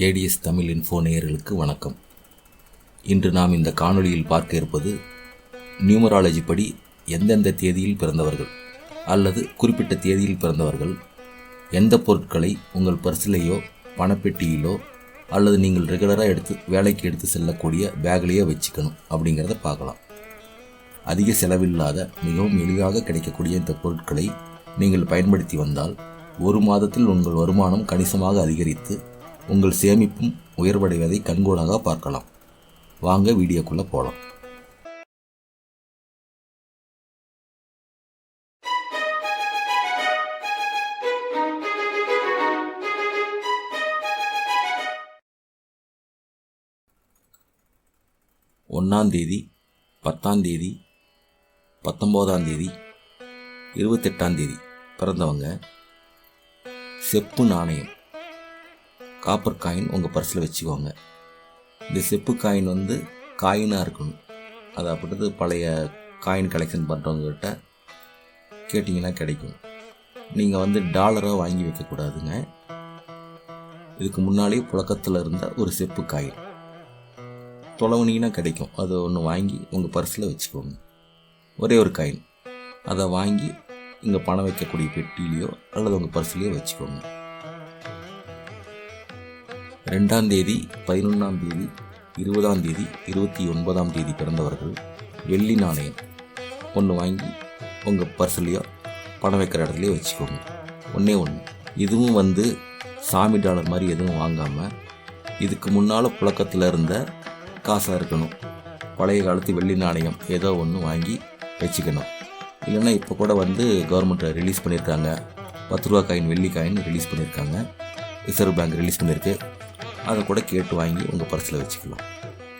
ADS Tamil info நேயர்களுக்கு வணக்கம். இன்று நாம் இந்த காணொளியில் பார்க்க இருப்பது நியூமராலஜி படி எந்தெந்த தேதியில் பிறந்தவர்கள் அல்லது குறிப்பிட்ட தேதியில் பிறந்தவர்கள் எந்த பொருட்களை உங்கள் பர்சிலேயோ பணப்பெட்டியிலோ அல்லது நீங்கள் ரெகுலராக வேலைக்கு எடுத்து செல்லக்கூடிய பேக்லேயோ வச்சுக்கணும் அப்படிங்கிறத பார்க்கலாம். அதிக செலவில்லாத மிகவும் எளிதாக கிடைக்கக்கூடிய இந்த பொருட்களை நீங்கள் பயன்படுத்தி வந்தால் ஒரு மாதத்தில் உங்கள் வருமானம் கணிசமாக அதிகரித்து உங்கள் சேமிப்பும் உயர்வடைவதை கண்கூடாக பார்க்கலாம். வாங்க வீடியோக்குள்ளே போகலாம். ஒன்றாம் தேதி, 10ஆம் தேதி, 19ஆம் தேதி, 28ஆம் தேதி பிறந்தவங்க செப்பு நாணயம் காப்பர் காயின் உங்கள் பர்ஸில் வச்சுக்கோங்க. இந்த செப்பு காயின் காயினாக இருக்கணும். அது அப்படின்றது பழைய காயின் கலெக்ஷன் பண்ணுறவங்ககிட்ட கேட்டிங்கன்னா கிடைக்கும். நீங்கள் டாலராக வாங்கி வைக்கக்கூடாதுங்க. இதுக்கு முன்னாலே புழக்கத்தில் இருந்த ஒரு செப்பு காயின் தொலைவனிங்கன்னா கிடைக்கும். அதை ஒன்று வாங்கி உங்கள் பர்ஸில் வச்சுக்கோங்க. ஒரே ஒரு காயின் அதை வாங்கி இங்கே பணம் வைக்கக்கூடிய பெட்டிலேயோ அல்லது உங்கள் பர்ஸ்லேயோ வச்சுக்கோங்க. 2ஆம் தேதி, 11ஆம் தேதி, 20ஆம் தேதி, 29ஆம் தேதி பிறந்தவர்கள் வெள்ளி நாணயம் ஒன்று வாங்கி உங்கள் பர்ஸ்லேயோ பணம் வைக்கிற இடத்துலையோ வச்சுக்கோங்க. ஒன்றே ஒன்று. இதுவும் சாமி டாலர் மாதிரி எதுவும் வாங்காமல் இதுக்கு முன்னால் புழக்கத்தில் இருந்த காசாக இருக்கணும். பழைய காலத்து வெள்ளி நாணயம் ஏதோ ஒன்று வாங்கி வச்சுக்கணும். இல்லைன்னா இப்போ கூட கவர்மெண்ட் ரிலீஸ் பண்ணியிருக்காங்க. 10 ரூபா காயின் வெள்ளி காயின் ரிலீஸ் பண்ணியிருக்காங்க. ரிசர்வ் பேங்க் ரிலீஸ் பண்ணியிருக்கு. அதை கூட கேட்டு வாங்கி உங்கள் பர்ஸில் வச்சுக்கலாம்.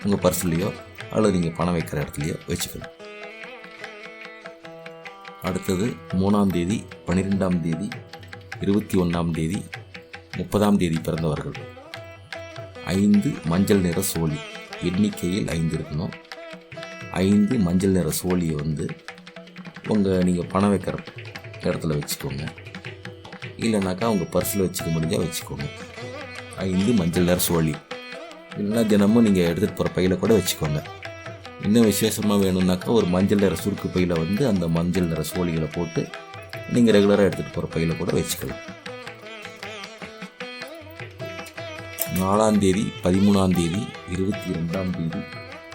உங்கள் பர்ஸ்லேயோ அல்லது நீங்கள் பணம் வைக்கிற இடத்துலையோ வச்சுக்கலாம். அடுத்தது 3ஆம் தேதி, 12ஆம் தேதி, 21ஆம் தேதி, 30ஆம் தேதி பிறந்தவர்கள் 5 மஞ்சள் நிற சோழி. எண்ணிக்கையில் 5 இருக்கணும். 5 மஞ்சள் நிற சோழியை நீங்கள் பணம் வைக்கிற இடத்துல வச்சுக்கோங்க. இல்லைனாக்கா உங்கள் பர்ஸில் வச்சுக்க முடிஞ்சால் வச்சுக்கோங்க. 5 மஞ்சள் நிற சோழி. இல்லைன்னா தினமும் நீங்கள் எடுத்துகிட்டு போகிற பையில் கூட வச்சுக்கோங்க. இன்னும் விசேஷமாக வேணும்னாக்கா ஒரு மஞ்சள் நிற சுருக்கு பையில் அந்த மஞ்சள் நிற சோழிகளை போட்டு நீங்கள் ரெகுலராக எடுத்துகிட்டு போகிற பையில் கூட வச்சுக்கலாம். 4ஆம் தேதி, 13ஆம் தேதி, 22ஆம் தேதி,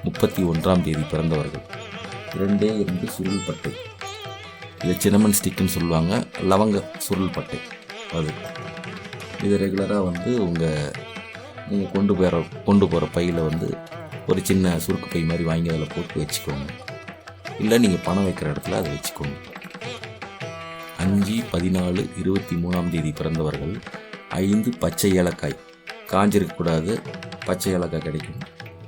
31ஆம் தேதி பிறந்தவர்கள் 2 சுருள் பட்டை. இதை சின்னமன் ஸ்டிக்குன்னு சொல்லுவாங்க. லவங்க சுருள் பட்டை. இது ரெகுலராக நீங்கள் கொண்டு போகிற பையில் ஒரு சின்ன சுருக்கு பை மாதிரி வாங்கி அதில் போட்டு வச்சுக்கோங்க. இல்லை நீங்கள் பணம் வைக்கிற இடத்துல அதை வச்சுக்கோங்க. 5, 14, 23ஆம் தேதி பிறந்தவர்கள் 5 பச்சை ஏலக்காய். காஞ்சிருக்கக்கூடாது. பச்சை ஏலக்காய் கிடைக்கும்.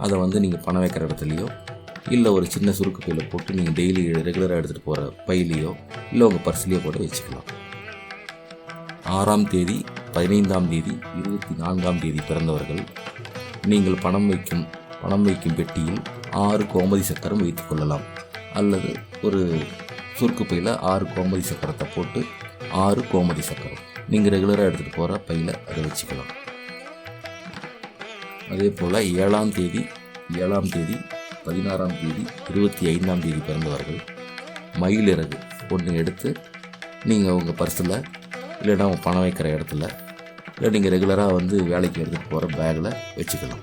அதை நீங்கள் பணம் வைக்கிற இடத்துலையோ இல்லை ஒரு சின்ன சுருக்கு பையில் போட்டு நீங்கள் டெய்லி ரெகுலராக எடுத்துகிட்டு போகிற பையிலையோ இல்லை உங்கள் பர்ஸ்லேயோ கூட வச்சுக்கலாம். 6ஆம் தேதி, 15ஆம் தேதி, 24ஆம் தேதி பிறந்தவர்கள் நீங்கள் பணம் வைக்கும் பெட்டியில் 6 கோமதி சக்கரம் வைத்துக் கொள்ளலாம். அல்லது ஒரு சுருக்கு பையில் 6 கோமதி சக்கரத்தை போட்டு 6 கோமதி சக்கரம் நீங்கள் ரெகுலராக எடுத்துகிட்டு போகிற பையில் அதை வச்சுக்கலாம். அதே போல் 7ஆம் தேதி, 16ஆம் தேதி, 25ஆம் தேதி பிறந்தவர்கள் மயிலிறகு ஒன்று எடுத்து நீங்கள் உங்கள் பர்ஸில் இல்லைன்னா உங்கள் பணம் வைக்கிற இடத்துல இல்லை நீங்கள் ரெகுலராக வேலைக்கு எடுத்துகிட்டு போகிற பேக்கில் வச்சுக்கலாம்.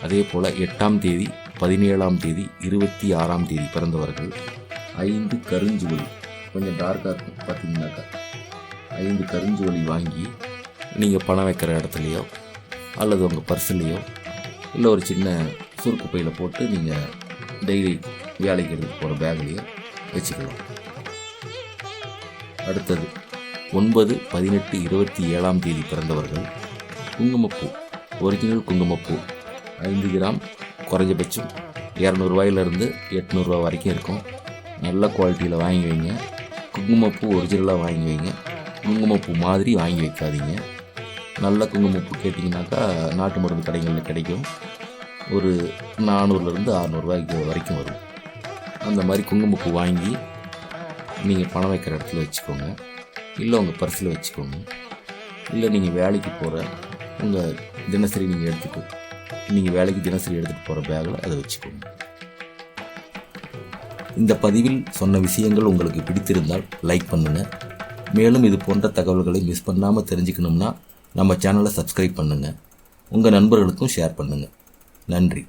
அதே போல் 8ஆம் தேதி, 17ஆம் தேதி, 26ஆம் தேதி பிறந்தவர்கள் 5 கருஞ்சுவலி. கொஞ்சம் டார்க்காக இருக்கும் பார்த்தீங்கன்னாக்கா. 5 கருஞ்சுவலி வாங்கி நீங்கள் பணம் வைக்கிற இடத்துலையோ அல்லது உங்கள் பர்ஸ்லேயோ இல்லை ஒரு சின்ன சுருக்கு பையில் போட்டு நீங்கள் டெய்லி வேலைக்கு எடுத்துகிட்டு போகிற பேக்லேயோ வச்சுக்கலாம். அடுத்தது 9, 18, 27ஆம் தேதி பிறந்தவர்கள் குங்குமப்பூ. ஒரிஜினல் குங்குமப்பூ 5 கிராம். குறைஞ்சபட்சம் 200 ரூபாயிலிருந்து 800 ரூபா வரைக்கும் இருக்கும். நல்ல குவாலிட்டியில் வாங்கி வைங்க. குங்குமப்பூ ஒரிஜினலாக வாங்கி வைங்க. குங்குமப்பூ மாதிரி வாங்கி வைக்காதீங்க. நல்ல குங்குமப்பூ கேட்டிங்கனாக்கா நாட்டு மருந்து கடைகளில் கிடைக்கும். ஒரு 400லேருந்து 600 ரூபாய்க்கு வரைக்கும் வரும். அந்த மாதிரி குங்குமப்பூ வாங்கி நீங்கள் பணம் வைக்கிற இடத்துல வச்சுக்கோங்க. இல்லை உங்கள் பர்ஸில் வச்சுக்கோங்க. இல்லை நீங்கள் வேலைக்கு போகிற உங்கள் தினசரி நீங்கள் வேலைக்கு தினசரி எடுத்துகிட்டு போகிற பேக்கில் அதை வச்சுக்கோங்க. இந்த பதிவில் சொன்ன விஷயங்கள் உங்களுக்கு பிடித்திருந்தால் லைக் பண்ணுங்கள். மேலும் இது போன்ற தகவல்களை மிஸ் பண்ணாமல் தெரிஞ்சுக்கணும்னா நம்ம சேனலை சப்ஸ்கிரைப் பண்ணுங்கள். உங்கள் நண்பர்களுக்கும் ஷேர் பண்ணுங்கள். நன்றி.